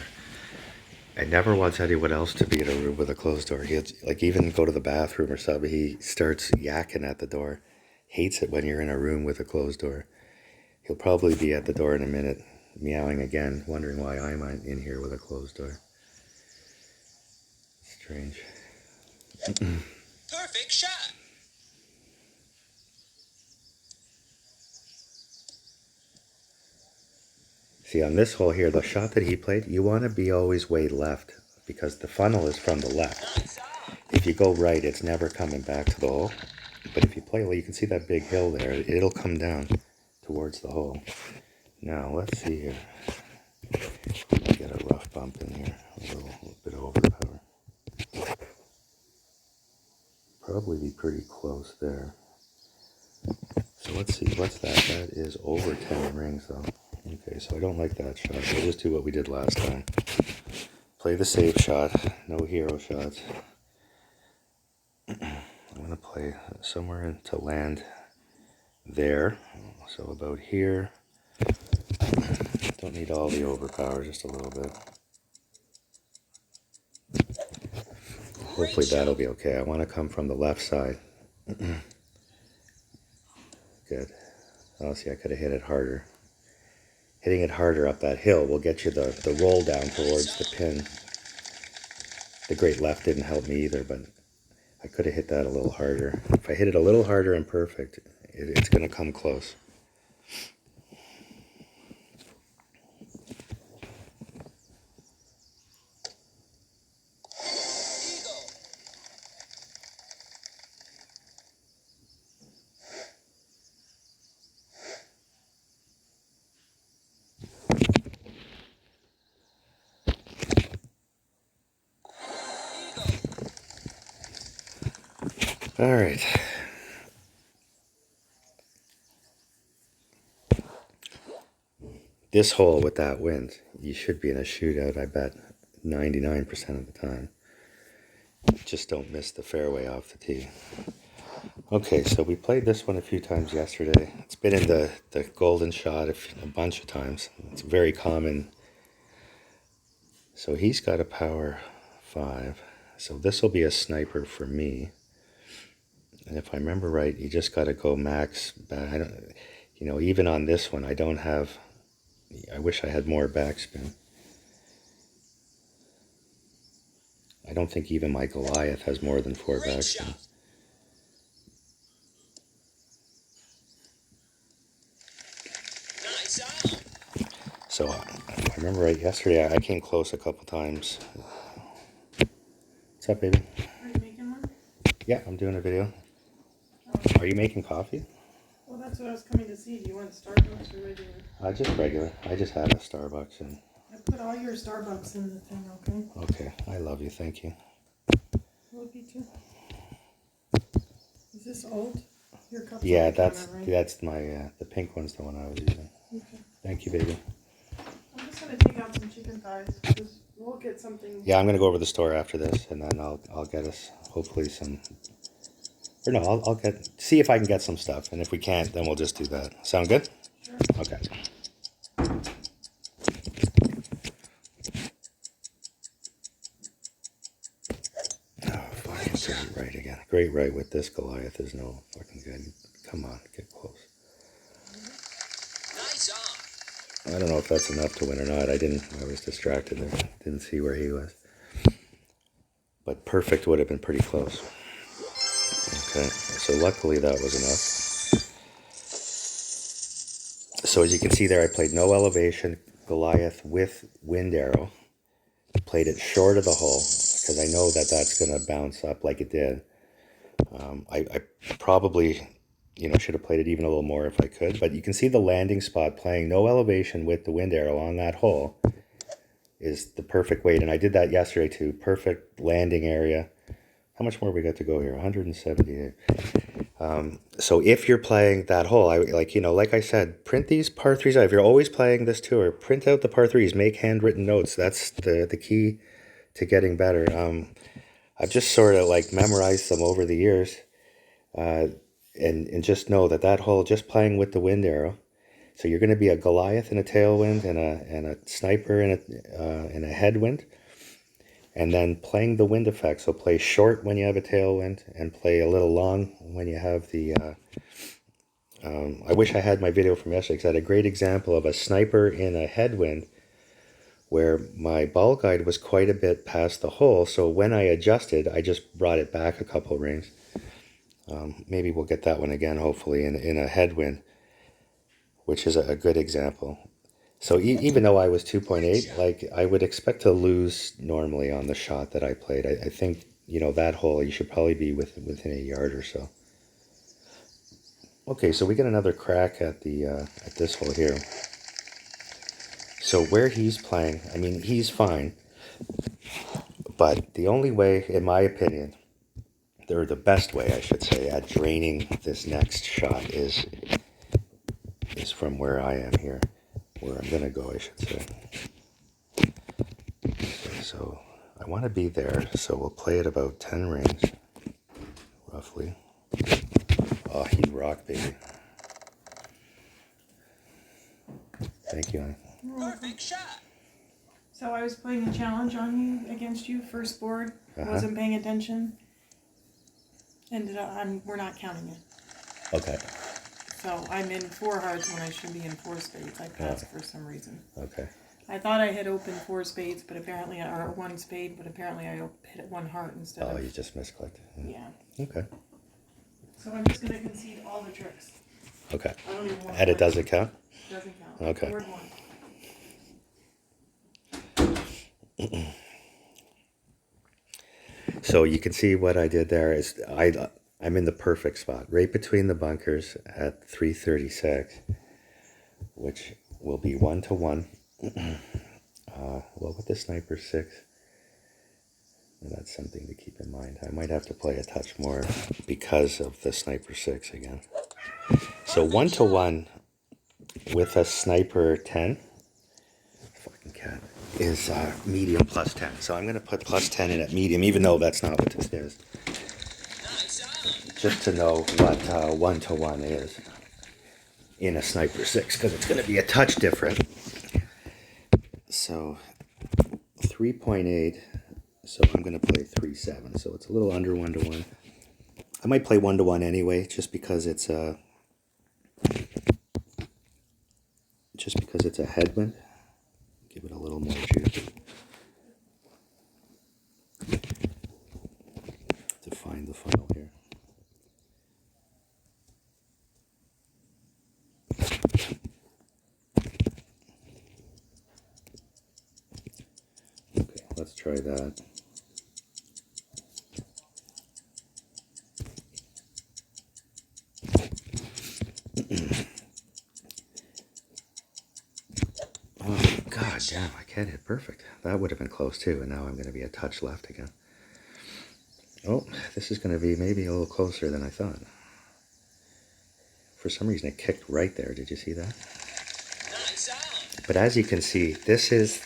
And never wants anyone else to be in a room with a closed door. He'll, like, even go to the bathroom or something, he starts yakking at the door. Hates it when you're in a room with a closed door. He'll probably be at the door in a minute, meowing again, wondering why I'm in here with a closed door. Strange. Perfect shot. See, on this hole here, the shot that he played, you want to be always way left because the funnel is from the left. Nice out. If you go right, it's never coming back to the hole. But if you play, well, you can see that big hill there. It'll come down towards the hole. Now, let's see here. Get a rough bump in here. A little bit of overpower. Probably be pretty close there. So let's see, what's that? That is over 10 rings though. Okay, so I don't like that shot. We'll just do what we did last time. Play the safe shot. No hero shots. I'm going to play somewhere to land there. So about here. Don't need all the overpower, just a little bit. Hopefully that'll be okay. I want to come from the left side. Good. Oh, see, I could have hit it harder. Hitting it harder up that hill will get you the roll down towards the pin. The great left didn't help me either, but I could have hit that a little harder. If I hit it a little harder and perfect, it's going to come close. All right. This hole with that wind, you should be in a shootout, I bet, 99% of the time. Just don't miss the fairway off the tee. Okay, so we played this one a few times yesterday. It's been in the golden shot a bunch of times. It's very common. So he's got a power 5. So this will be a sniper for me. And if I remember right, you just got to go max back. I don't, you know, even on this one, I don't have. I wish I had more backspin. I don't think even my Goliath has more than 4 Great backspin. shot. Nice out. So if I remember right, yesterday I came close a couple times. What's up, baby? Are you making one? Yeah, I'm doing a video. Oh. Are you making coffee? Well, that's what I was coming to see. Do you want Starbucks or regular? Just regular. I just had a Starbucks and. I put all your Starbucks in the thing, okay? Okay, I love you. Thank you. Love you too. Is this old? Your cup's Yeah, on the counter, that's right? that's my the pink one's the one I was using. Okay. Thank you, baby. I'm just gonna take out some chicken thighs, because we'll get something. Yeah, I'm gonna go over to the store after this, and then I'll get us hopefully some. Or no, I'll get see if I can get some stuff, and if we can't, then we'll just do that. Sound good? Sure. Okay. Oh, fucking great right again. Great right with this Goliath is no fucking good. Come on, get close. Nice on. I don't know if that's enough to win or not. I was distracted there. Didn't see where he was. But perfect would have been pretty close. Okay, so luckily that was enough. So as you can see there, I played no elevation, Goliath with wind arrow. Played it short of the hole because I know that that's going to bounce up like it did. I probably, should have played it even a little more if I could. But you can see the landing spot playing no elevation with the wind arrow on that hole is the perfect weight. And I did that yesterday too. Perfect landing area. How much more we got to go here? 178. So if you're playing that hole, like I said, print these par threes out. If you're always playing this tour, print out the par threes, make handwritten notes. That's the key to getting better. I've just sort of like memorized them over the years, and just know that hole, just playing with the wind arrow. So you're going to be a Goliath in a tailwind and a sniper in a headwind. And then playing the wind effect. So play short when you have a tailwind and play a little long when you have the... I wish I had my video from yesterday because I had a great example of a sniper in a headwind where my ball guide was quite a bit past the hole. So when I adjusted, I just brought it back a couple rings. Maybe we'll get that one again, hopefully, in a headwind, which is a good example. So even though I was 2.8, like I would expect to lose normally on the shot that I played. I think, that hole, you should probably be within a yard or so. Okay, so we get another crack at this hole here. So where he's playing, I mean, he's fine. But the only way, in my opinion, or the best way, I should say, at draining this next shot is from where I am here. Where I'm going to go, I should say. Okay, so I want to be there, so we'll play at about 10 rings, roughly. Oh, he rocked, baby. Thank you, honey. Perfect shot. So I was playing a challenge on you, against you, first board, wasn't paying attention. Ended up, we're not counting it. Okay. So I'm in 4 hearts when I should be in 4 spades. I passed for some reason. Okay. I thought I had opened 4 spades, but apparently, or 1 spade, but apparently I hit 1 heart instead Oh, of... you just misclicked. Yeah. Okay. So I'm just going to concede all the tricks. Okay. I don't even want And it doesn't count? Doesn't count. Okay. Board 1. So you can see what I did there is I'm in the perfect spot, right between the bunkers at 336, which will be 1-1. Well, with the sniper 6, that's something to keep in mind. I might have to play a touch more because of the sniper 6 again. So 1-1 with a sniper 10. Fucking cat. Is medium plus 10. So I'm going to put plus 10 in at medium, even though that's not what this is. Just to know what 1-1 is in a sniper 6, because it's going to be a touch different. So 3.8. So I'm going to play 3-7. So it's a little under 1-1. I might play 1-1 anyway, just because it's a headwind. Give it a little more juice. To find the funnel here. Okay, let's try that. Oh, god damn, I can't hit perfect. That would have been close too, and now I'm going to be a touch left again. Oh, this is going to be maybe a little closer than I thought. For some reason, it kicked right there. Did you see that? Nice on. But as you can see, this is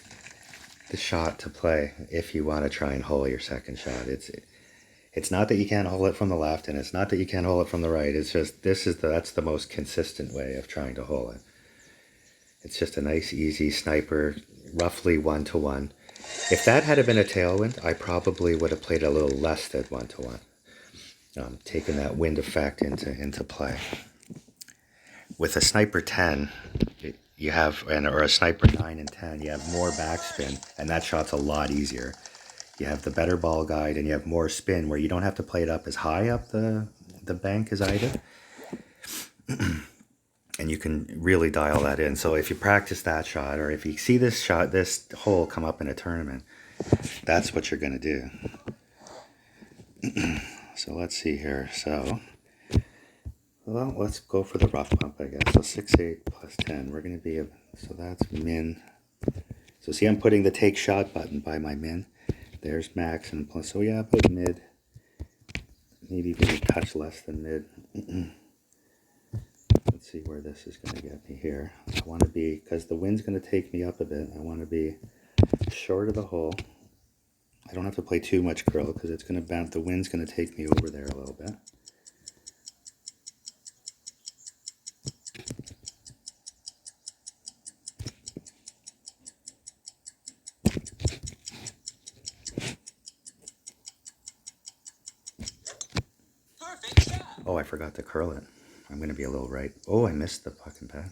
the shot to play if you want to try and hole your second shot. It's not that you can't hole it from the left, and it's not that you can't hole it from the right. It's just that's the most consistent way of trying to hole it. It's just a nice, easy sniper, roughly 1-to-1. If that had been a tailwind, I probably would have played a little less than 1-to-1, taking that wind effect into play. With a sniper 10, you have, or a sniper 9 and 10, you have more backspin, and that shot's a lot easier. You have the better ball guide, and you have more spin, where you don't have to play it up as high up the bank as I did. And you can really dial that in. So if you practice that shot, or if you see this hole come up in a tournament, that's what you're going to do. So let's see here. So, well, let's go for the rough bump, I guess. So 6-8 plus 10. We're going to be, so that's min. So see, I'm putting the take shot button by my min. There's max and plus. So yeah, about mid. Maybe even a touch less than mid. Let's see where this is going to get me here. I want to be, because the wind's going to take me up a bit, I want to be short of the hole. I don't have to play too much curl because it's going to bounce. The wind's going to take me over there a little bit. Perfect shot. Oh, I forgot to curl it. I'm going to be a little right. Oh, I missed the fucking pad.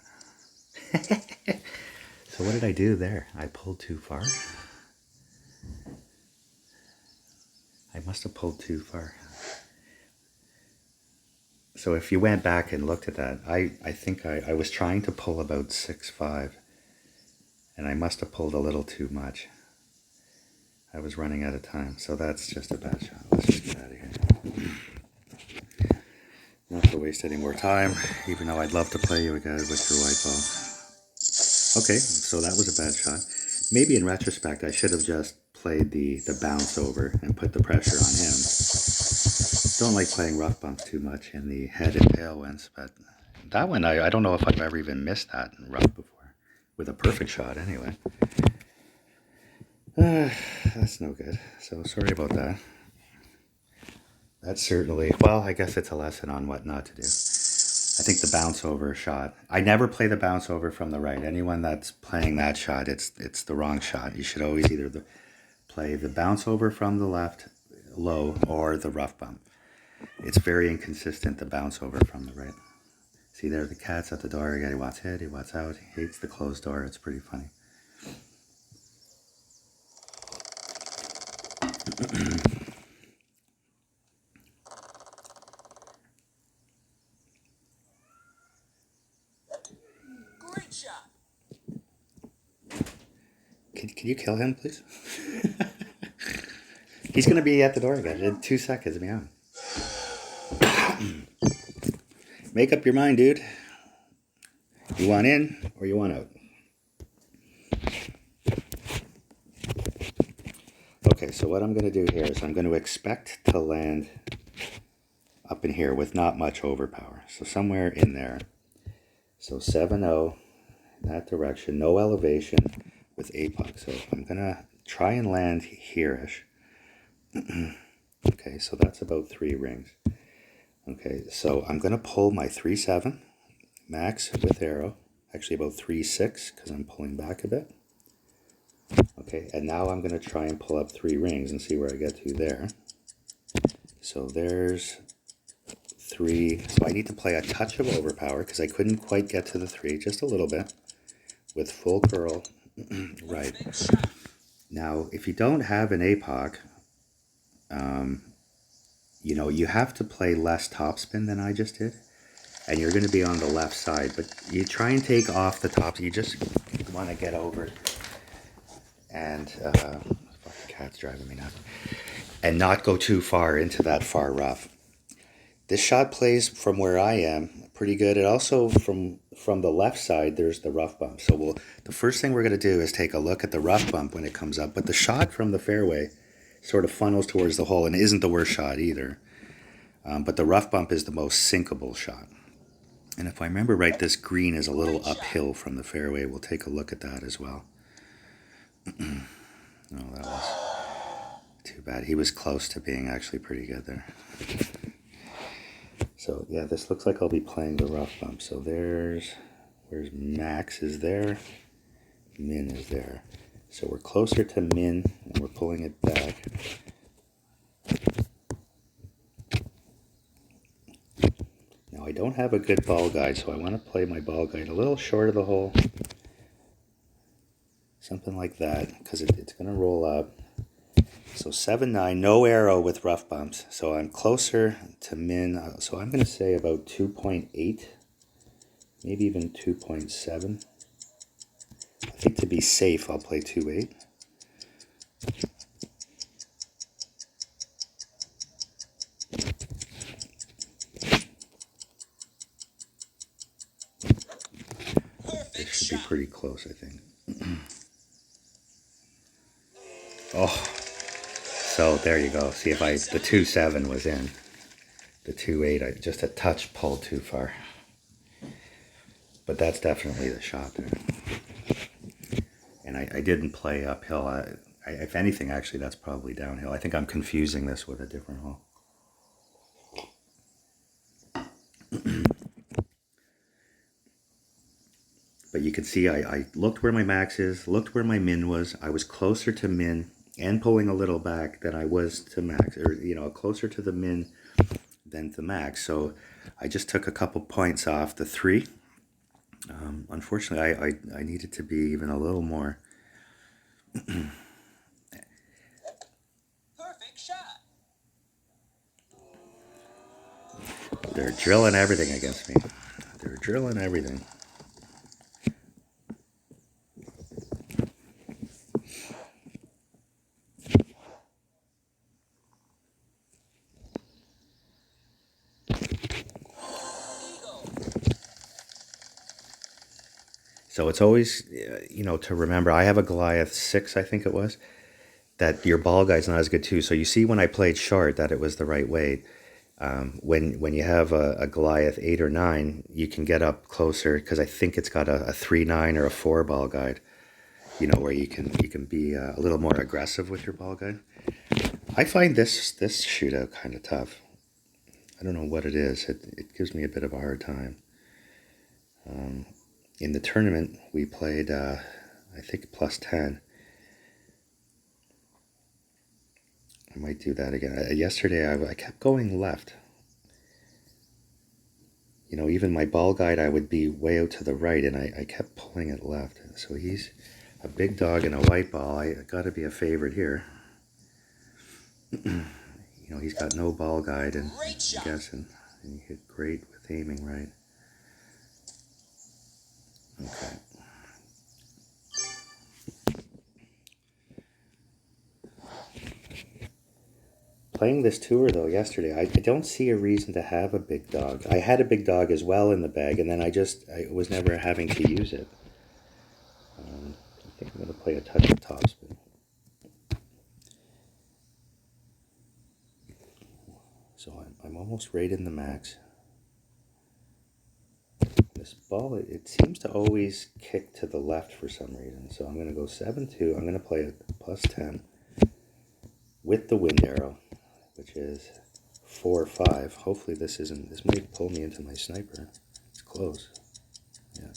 So what did I do there? I pulled too far? I must have pulled too far. So if you went back and looked at that, I think I was trying to pull about 6-5, and I must have pulled a little too much. I was running out of time, so that's just a bad shot. Let's just get out of here. Not to waste any more time, even though I'd love to play you again with your white ball. Okay, so that was a bad shot. Maybe in retrospect, I should have just played the bounce over and put the pressure on him. Don't like playing rough bumps too much in the head and tailwinds, but that one, I don't know if I've ever even missed that in rough before. With a perfect shot, anyway. That's no good. So sorry about that. That's certainly, well, I guess it's a lesson on what not to do. I think the bounce over shot, I never play the bounce over from the right. Anyone that's playing that shot, it's the wrong shot. You should always either play the bounce over from the left low or the rough bump. It's very inconsistent, the bounce over from the right. See there, the cat's at the door. Again, he wants in, he wants out. He hates the closed door. It's pretty funny. Great shot. Can you kill him, please? He's going to be at the door again in 2 seconds. Meow. Make up your mind, dude. You want in or you want out? Okay, so what I'm going to do here is I'm going to expect to land up in here with not much overpower. So somewhere in there. So 7-0 in that direction. No elevation with APOC. So I'm going to try and land here-ish. Okay, so that's about 3 rings. Okay, so I'm going to pull my 3-7 max with arrow. Actually about 3-6 because I'm pulling back a bit. Okay, and now I'm going to try and pull up 3 rings and see where I get to there. So there's 3. So I need to play a touch of overpower because I couldn't quite get to the 3, just a little bit, with full curl. Right. Now, if you don't have an APOC, you know, you have to play less topspin than I just did. And you're going to be on the left side, but you try and take off the top. You just want to get over and fucking cat's driving me nuts, and not go too far into that far rough. This shot plays from where I am pretty good. It also from the left side there's the rough bump. So the first thing we're going to do is take a look at the rough bump when it comes up. But the shot from the fairway sort of funnels towards the hole and isn't the worst shot either. But the rough bump is the most sinkable shot. And if I remember right, this green is a little uphill from the fairway. We'll take a look at that as well. Oh, that was too bad. He was close to being actually pretty good there. So yeah, this looks like I'll be playing the rough bump. So where's Max is there, Min is there. So we're closer to Min and we're pulling it back. Now I don't have a good ball guide, so I want to play my ball guide a little short of the hole. Something like that, because it's going to roll up. So 7-9, no arrow with rough bumps. So I'm closer to Min. So I'm going to say about 2.8, maybe even 2.7. I think to be safe, I'll play 2.8. This should be pretty close, I think. Oh, so there you go. See if the 2.7 was in. The 2.8, I just a touch pulled too far. But that's definitely the shot there. And I didn't play uphill. If anything, actually, that's probably downhill. I think I'm confusing this with a different hole. But you can see I looked where my max is, looked where my min was. I was closer to min and pulling a little back than I was to max, or closer to the min than the max. So I just took a couple points off the 3. Unfortunately, I needed to be even a little more. Perfect shot. They're drilling everything against me. They're drilling everything. So it's always, to remember, I have a Goliath 6, I think it was, that your ball guide's not as good too. So you see when I played short that it was the right weight. When you have a Goliath 8 or 9, you can get up closer because I think it's got a 3-9 or a 4 ball guide, where you can be a little more aggressive with your ball guide. I find this shootout kind of tough. I don't know what it is. It gives me a bit of a hard time. In the tournament, we played, I think, plus 10. I might do that again. Yesterday, I kept going left. Even my ball guide, I would be way out to the right, and I kept pulling it left. So he's a big dog and a white ball. I got to be a favorite here. He's got no ball guide, and I'm guessing. And he hit great with aiming right. Okay. Playing this tour, though, yesterday, I don't see a reason to have a big dog. I had a big dog as well in the bag, and then I was never having to use it. I think I'm going to play a touch of topspin. So I'm almost right in the max. This ball, it seems to always kick to the left for some reason. So I'm going to go 7-2. I'm going to play a plus 10 with the wind arrow, which is 4-5. Hopefully this might pull me into my sniper. It's close. Yeah.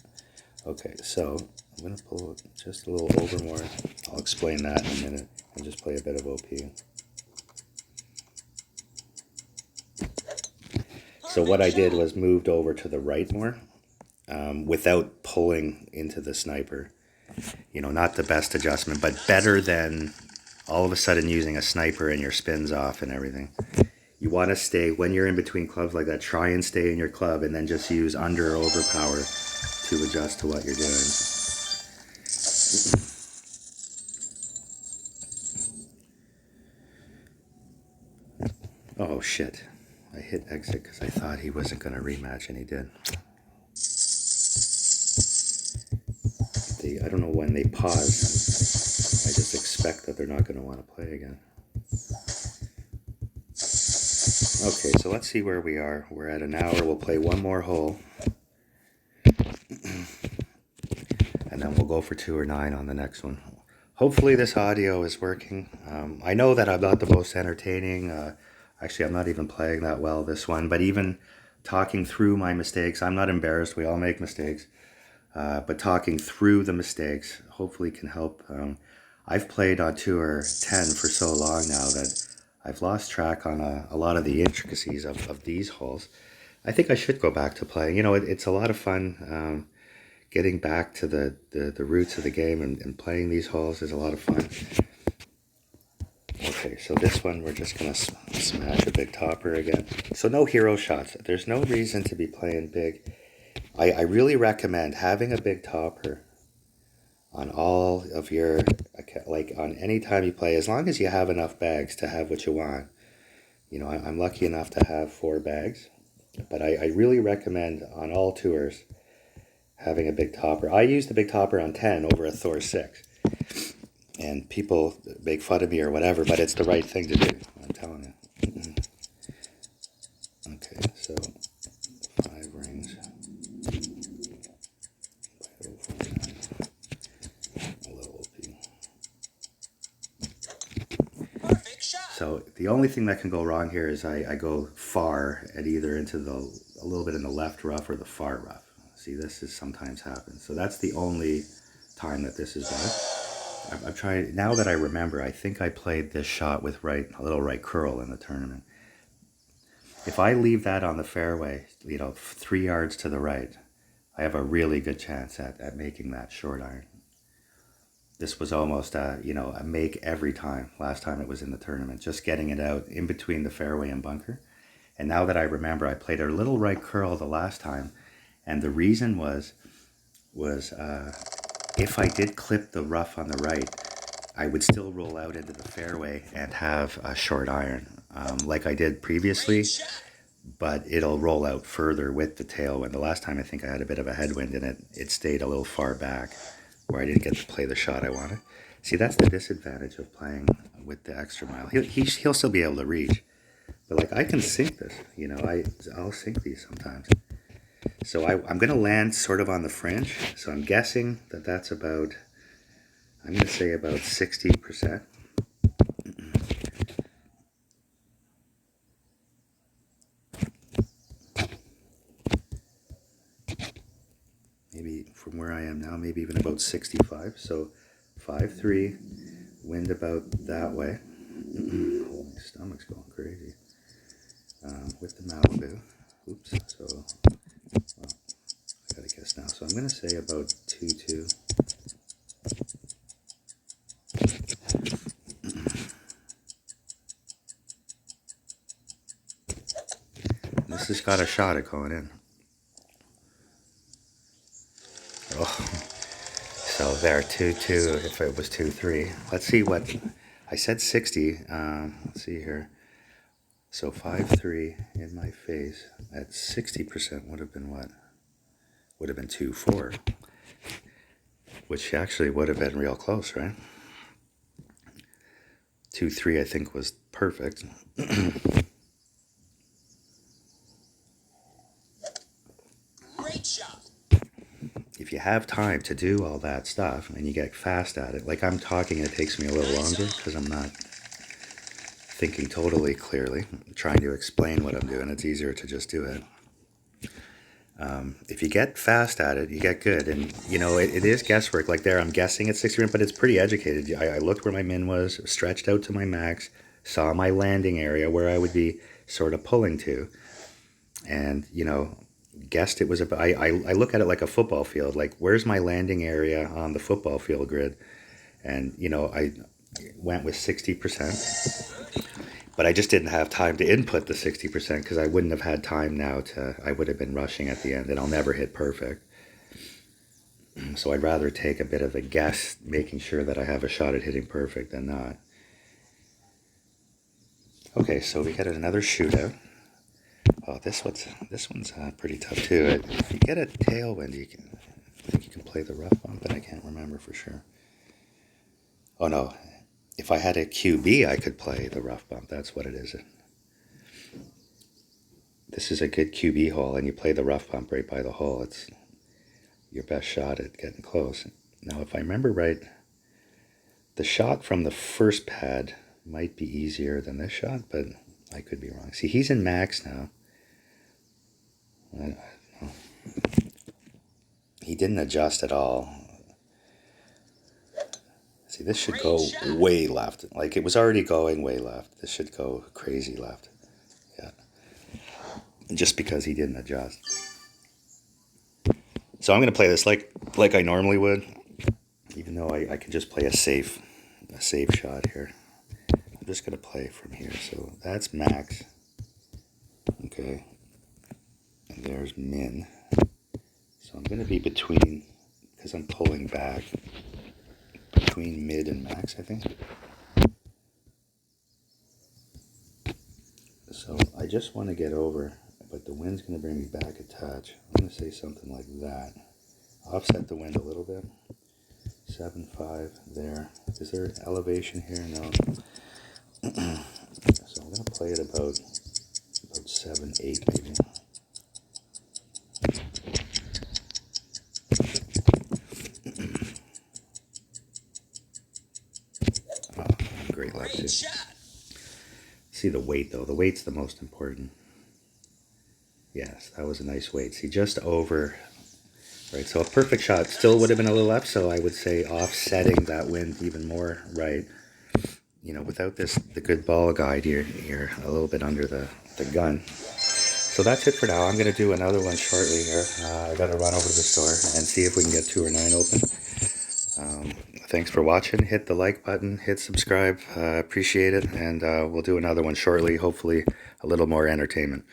Okay, so I'm going to pull just a little over more. I'll explain that in a minute. I'll just play a bit of OP. So what I did was moved over to the right more without pulling into the sniper. Not the best adjustment, but better than all of a sudden using a sniper and your spin's off and everything. You want to stay, when you're in between clubs like that, try and stay in your club and then just use under or overpower to adjust to what you're doing. Oh shit. I hit exit because I thought he wasn't going to rematch, and he did. I don't know when they pause. I just expect that they're not going to want to play again. Okay, so let's see where we are. We're at an hour. We'll play one more hole. and then we'll go for 2 or 9 on the next one. Hopefully this audio is working. I know that I'm not the most entertaining. Actually, I'm not even playing that well this one, but even talking through my mistakes, I'm not embarrassed. We all make mistakes. But talking through the mistakes hopefully can help. I've played on Tour 10 for so long now that I've lost track on a lot of the intricacies of these holes. I think I should go back to playing. You know, it's a lot of fun. Getting back to the roots of the game and playing these holes is a lot of fun. Okay, so this one we're just going to smash a big topper again. So no hero shots. There's no reason to be playing big. I really recommend having a big topper on all of your, like on any time you play, as long as you have enough bags to have what you want. You know, I'm lucky enough to have 4 bags, but I really recommend on all tours having a big topper. I use the big topper on 10 over a Thor 6. And people make fun of me or whatever, but it's the right thing to do. I'm telling you. Okay, so 5 rings. A little OP. Perfect shot. So the only thing that can go wrong here is I go far and either into a little bit in the left rough or the far rough. See, this is sometimes happens. So that's the only time that this is bad. I'm trying, now that I remember, I think I played this shot with a little right curl in the tournament. If I leave that on the fairway, you know, 3 yards to the right, I have a really good chance at making that short iron. This was almost a make every time, last time it was in the tournament, just getting it out in between the fairway and bunker. And now that I remember, I played a little right curl the last time, and the reason was if I did clip the rough on the right, I would still roll out into the fairway and have a short iron, like I did previously, but it'll roll out further with the tailwind. The last time I think I had a bit of a headwind and it stayed a little far back where I didn't get to play the shot I wanted. See, that's the disadvantage of playing with the extra mile. He'll still be able to reach, but like I can sink this, you know, I'll sink these sometimes. So I'm going to land sort of on the fringe. So I'm guessing that that's about, I'm going to say about 60%. Maybe from where I am now, maybe even about 65. So 5-3, wind about that way. Oh, my stomach's going crazy. With the Malibu. Oops. So, well, I gotta guess now. So I'm going to say about 2-2. This has got a shot at going in. Oh, so there, 2-2. If it was 2-3, let's see what I said. 60. Let's see here. So 5-3 in my face at 60% would have been what? Would have been 2-4, which actually would have been real close, right? 2-3, I think, was perfect. Great shot. If you have time to do all that stuff and you get fast at it, like I'm talking, it takes me a little longer because I'm not thinking totally clearly, trying to explain what I'm doing. It's easier to just do it. If you get fast at it, you get good. And, you know, it is guesswork. Like there, I'm guessing at 60, but it's pretty educated. I looked where my min was, stretched out to my max, saw my landing area where I would be sort of pulling to. And, you know, guessed it was about, I look at it like a football field. Like, where's my landing area on the football field grid? And, you know, I went with 60%. But I just didn't have time to input the 60% because I wouldn't have had time now I would have been rushing at the end and I'll never hit perfect. So I'd rather take a bit of a guess, making sure that I have a shot at hitting perfect than not. Okay, so we get another shootout. Oh, this one's pretty tough too. If you get a tailwind, I think you can play the rough bump, but I can't remember for sure. Oh no. If I had a QB, I could play the rough bump. That's what it is. This is a good QB hole, and you play the rough bump right by the hole. It's your best shot at getting close. Now, if I remember right, the shot from the first pad might be easier than this shot, but I could be wrong. See, he's in max now. He didn't adjust at all. See, this should go way left. Like, it was already going way left. This should go crazy left. Yeah. Just because he didn't adjust. So I'm going to play this like I normally would, even though I can just play a safe shot here. I'm just going to play from here. So that's max. Okay. And there's min. So I'm going to be between, because I'm pulling back, between mid and max, I think. So I just want to get over, but the wind's going to bring me back a touch. I'm going to say something like that. Offset the wind a little bit. 7.5 there. Is there elevation here? No. So I'm going to play it about 7.8 maybe. Oh, great left too. See the weight though. The weight's the most important. Yes, that was a nice weight. See, just over. Right, so a perfect shot still would have been a little left, so I would say offsetting that wind even more right. You know, without the good ball guide, you're a little bit under the gun. So that's it for now. I'm going to do another one shortly here. I got to run over to the store and see if we can get 2 or 9 open. Thanks for watching. Hit the like button, hit subscribe. Appreciate it, and we'll do another one shortly, hopefully a little more entertainment.